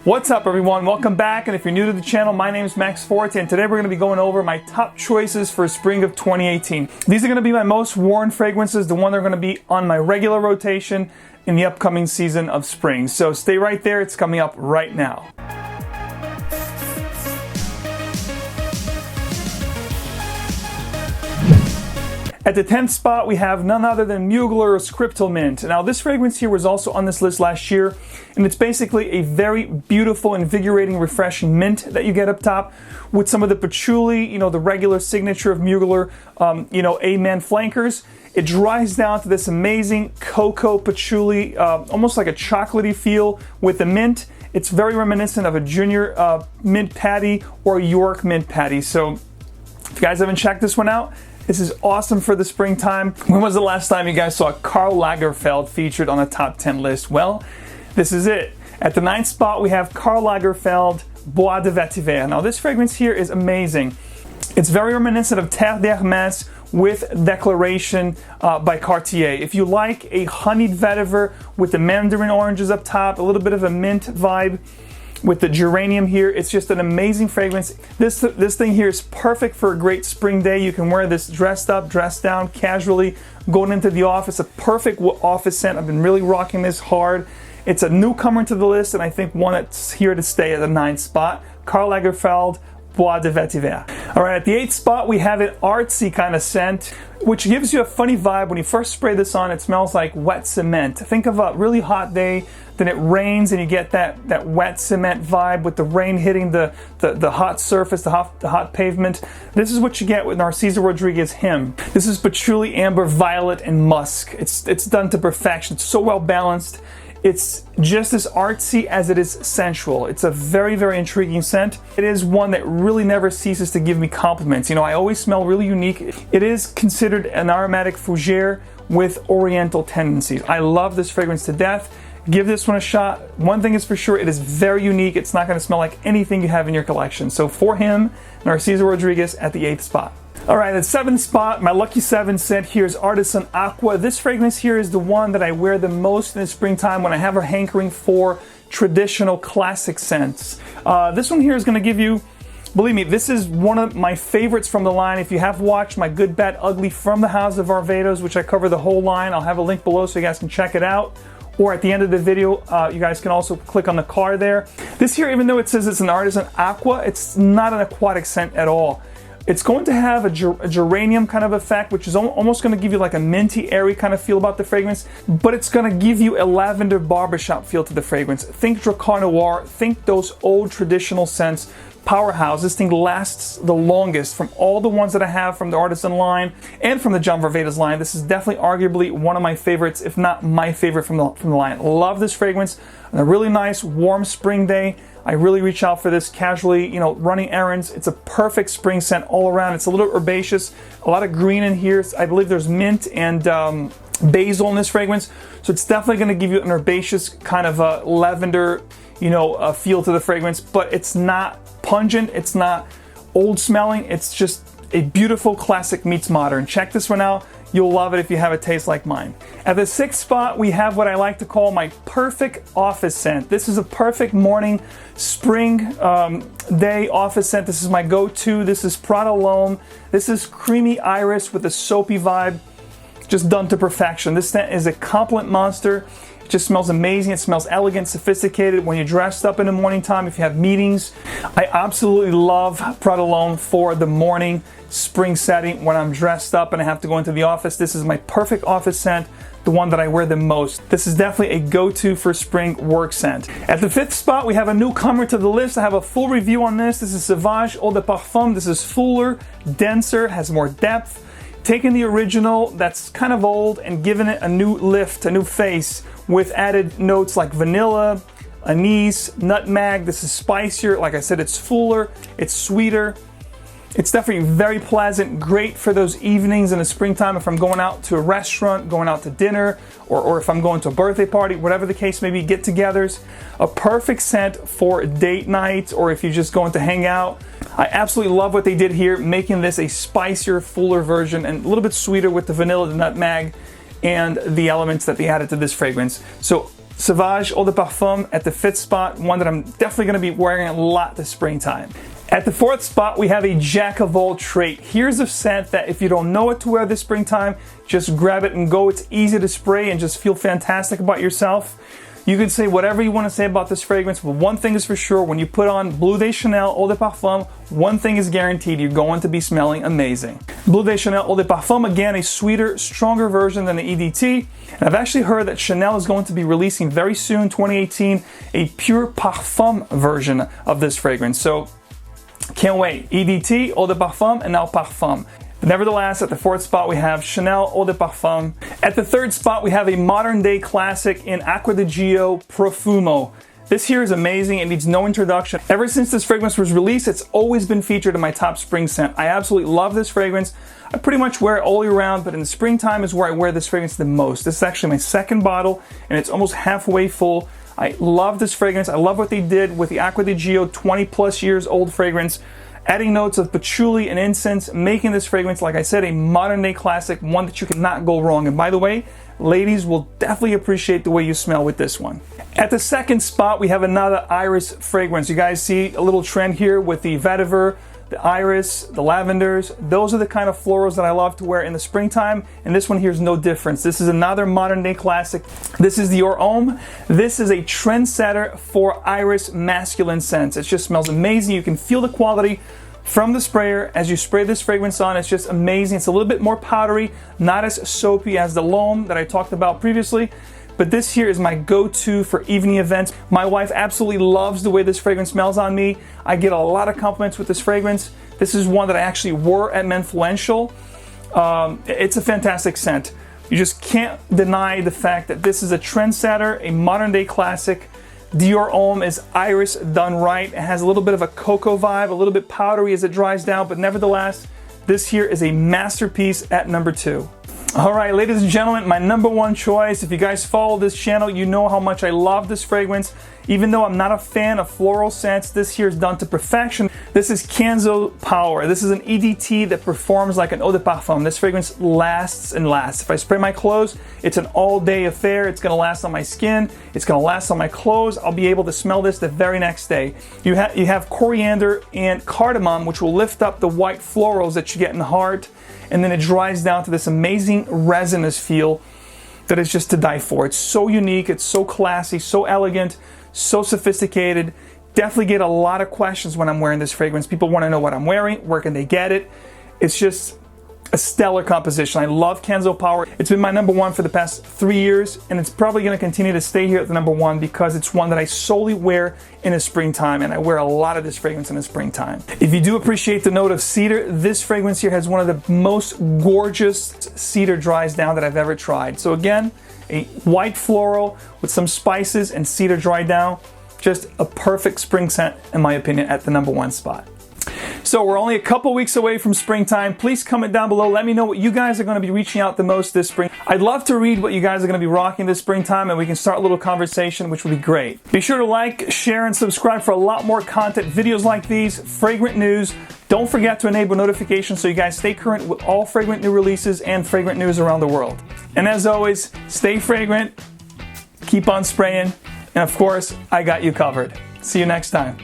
What's up everyone, welcome back, and if you're new to the channel, my name is Max Forte, and today we're going to be going over my top choices for spring of 2018. These are going to be my most worn fragrances, the one they're going to be on my regular rotation in the upcoming season of spring. So stay right there, it's coming up right now. At the 10th spot, we have none other than MUGLER Kryptomint. Now, this fragrance here was also on this list last year, and it's basically a very beautiful, invigorating, refreshing mint that you get up top with some of the patchouli, the regular signature of MUGLER, Amen flankers. It dries down to this amazing cocoa patchouli, almost like a chocolatey feel with the mint. It's very reminiscent of a junior mint patty or a York mint patty. So if you guys haven't checked this one out, this is awesome for the springtime. When was the last time you guys saw Karl Lagerfeld featured on a top 10 list? Well, this is it. At the 9th spot, we have Karl Lagerfeld Bois de Vetiver. Now, this fragrance here is amazing. It's very reminiscent of Terre d'Hermès with Declaration by Cartier. If you like a honeyed vetiver with the mandarin oranges up top, a little bit of a mint vibe, with the geranium here, it's just an amazing fragrance. This thing here is perfect for a great spring day. You can wear this dressed up, dressed down, casually, going into the office. A perfect office scent. I've been really rocking this hard. It's a newcomer to the list, and I think one that's here to stay at the 9th spot. Karl Lagerfeld Bois de Vetiver. All right, at the 8th spot, we have an artsy kind of scent, which gives you a funny vibe. When you first spray this on, it smells like wet cement. Think of a really hot day, then it rains, and you get that wet cement vibe with the rain hitting the hot surface, the hot pavement. This is what you get with NARCISO RODRIGUEZ Him. This is patchouli, amber, violet, and musk. It's done to perfection. It's so well balanced. It's just as artsy as it is sensual. It's a very, very intriguing scent. It is one that really never ceases to give me compliments. I always smell really unique. It is considered an aromatic fougere with oriental tendencies. I love this fragrance to death. Give this one a shot. One thing is for sure, it is very unique. It's not going to smell like anything you have in your collection. So for him, NARCISO RODRIGUEZ at the 8th spot. All right, at 7th spot, my lucky 7 scent here is Artisan Acqua. This fragrance here is the one that I wear the most in the springtime when I have a hankering for traditional classic scents. This one here is going to give you, believe me, this is one of my favorites from the line. If you have watched my Good, Bad, Ugly from the House of Varvatos, which I cover the whole line, I'll have a link below so you guys can check it out. Or at the end of the video, you guys can also click on the card there. This here, even though it says it's an Artisan Acqua, it's not an aquatic scent at all. It's going to have a geranium kind of effect, which is almost going to give you like a minty, airy kind of feel about the fragrance, but it's going to give you a lavender barbershop feel to the fragrance. Think Dracar Noir, think those old traditional scents. Powerhouse. This thing lasts the longest from all the ones that I have from the Artisan line and from the John Varvatos line. This is definitely arguably one of my favorites, if not my favorite from the line. Love this fragrance on a really nice warm spring day. I really reach out for this casually, running errands. It's a perfect spring scent all around. It's a little herbaceous, a lot of green in here. I believe there's mint and basil in this fragrance. So it's definitely going to give you an herbaceous kind of lavender, feel to the fragrance, but it's not pungent, it's not old smelling, it's just a beautiful classic meets modern. Check this one out. You'll love it if you have a taste like mine. At the 6th spot, we have what I like to call my perfect office scent. This is a perfect morning, spring day office scent. This is my go-to. This is PRADA L'homme. This is creamy iris with a soapy vibe, just done to perfection. This scent is a compliment monster. It just smells amazing. It smells elegant, sophisticated when you're dressed up in the morning time, if you have meetings. I absolutely love PRADA L'homme for the morning spring setting when I'm dressed up and I have to go into the office. This is my perfect office scent, the one that I wear the most. This is definitely a go-to for spring work scent. At the 5th spot, we have a newcomer to the list. I have a full review on this. This is Sauvage Eau de Parfum. This is fuller, denser, has more depth. Taking the original that's kind of old and giving it a new lift, a new face, with added notes like vanilla, anise, nutmeg. This is spicier. Like I said, it's fuller, it's sweeter. It's definitely very pleasant, great for those evenings in the springtime if I'm going out to a restaurant, going out to dinner, or if I'm going to a birthday party, whatever the case may be, get-togethers. A perfect scent for date nights or if you're just going to hang out. I absolutely love what they did here, making this a spicier, fuller version and a little bit sweeter with the vanilla, the nutmeg, and the elements that they added to this fragrance. So Sauvage Eau de Parfum at the 5th spot, one that I'm definitely going to be wearing a lot this springtime. At the 4th spot, we have a jack of all trades. Here's a scent that if you don't know what to wear this springtime, just grab it and go. It's easy to spray and just feel fantastic about yourself. You can say whatever you want to say about this fragrance, but one thing is for sure, when you put on Bleu de Chanel Eau de Parfum, one thing is guaranteed, you're going to be smelling amazing. Bleu de Chanel Eau de Parfum, again, a sweeter, stronger version than the EDT. And I've actually heard that Chanel is going to be releasing very soon, 2018, a pure parfum version of this fragrance. So, can't wait. EDT, Eau de Parfum, and now Parfum. Nevertheless, at the 4th spot, we have Chanel Eau de Parfum. At the 3rd spot, we have a modern day classic in Acqua di Gio Profumo. This here is amazing. It needs no introduction. Ever since this fragrance was released, it's always been featured in my top spring scent. I absolutely love this fragrance. I pretty much wear it all year round, but in the springtime is where I wear this fragrance the most. This is actually my 2nd bottle, and it's almost halfway full. I love this fragrance. I love what they did with the Acqua di Gio 20 plus years old fragrance. Adding notes of patchouli and incense, making this fragrance, like I said, a modern day classic, one that you cannot go wrong. And by the way, ladies will definitely appreciate the way you smell with this one. At the 2nd spot, we have another iris fragrance. You guys see a little trend here with the vetiver, the iris, the lavenders. Those are the kind of florals that I love to wear in the springtime, and this one here is no difference. This is another modern day classic. This is DIOR Homme. This is a trendsetter for iris masculine scents. It just smells amazing. You can feel the quality from the sprayer as you spray this fragrance on. It's just amazing. It's a little bit more powdery, not as soapy as the L'homme that I talked about previously. But this here is my go-to for evening events. My wife absolutely loves the way this fragrance smells on me. I get a lot of compliments with this fragrance. This is one that I actually wore at Menfluential. It's a fantastic scent. You just can't deny the fact that this is a trendsetter, a modern day classic. DIOR Homme is iris done right. It has a little bit of a cocoa vibe, a little bit powdery as it dries down, but nevertheless, this here is a masterpiece at number 2. Alright, ladies and gentlemen, my number 1 choice. If you guys follow this channel, you know how much I love this fragrance. Even though I'm not a fan of floral scents, this here is done to perfection. This is KENZO Power. This is an EDT that performs like an eau de parfum. This fragrance lasts and lasts. If I spray my clothes, it's an all-day affair. It's going to last on my skin. It's going to last on my clothes. I'll be able to smell this the very next day. You have coriander and cardamom, which will lift up the white florals that you get in the heart, and then it dries down to this amazing resinous feel that is just to die for. It's so unique, it's so classy, so elegant, so sophisticated. Definitely get a lot of questions when I'm wearing this fragrance. People want to know what I'm wearing, where can they get it. It's just a stellar composition. I love KENZO Power. It's been my number 1 for the past 3 years, and it's probably going to continue to stay here at the number 1 because it's one that I solely wear in the springtime, and I wear a lot of this fragrance in the springtime. If you do appreciate the note of cedar, this fragrance here has one of the most gorgeous cedar dries down that I've ever tried. So again, a white floral with some spices and cedar dry down. Just a perfect spring scent, in my opinion, at the number 1 spot. So we're only a couple weeks away from springtime. Please comment down below. Let me know what you guys are going to be reaching out the most this spring. I'd love to read what you guys are going to be rocking this springtime, and we can start a little conversation, which would be great. Be sure to like, share, and subscribe for a lot more content, videos like these, fragrant news. Don't forget to enable notifications so you guys stay current with all fragrant new releases and fragrant news around the world. And as always, stay fragrant, keep on spraying, and of course, I got you covered. See you next time.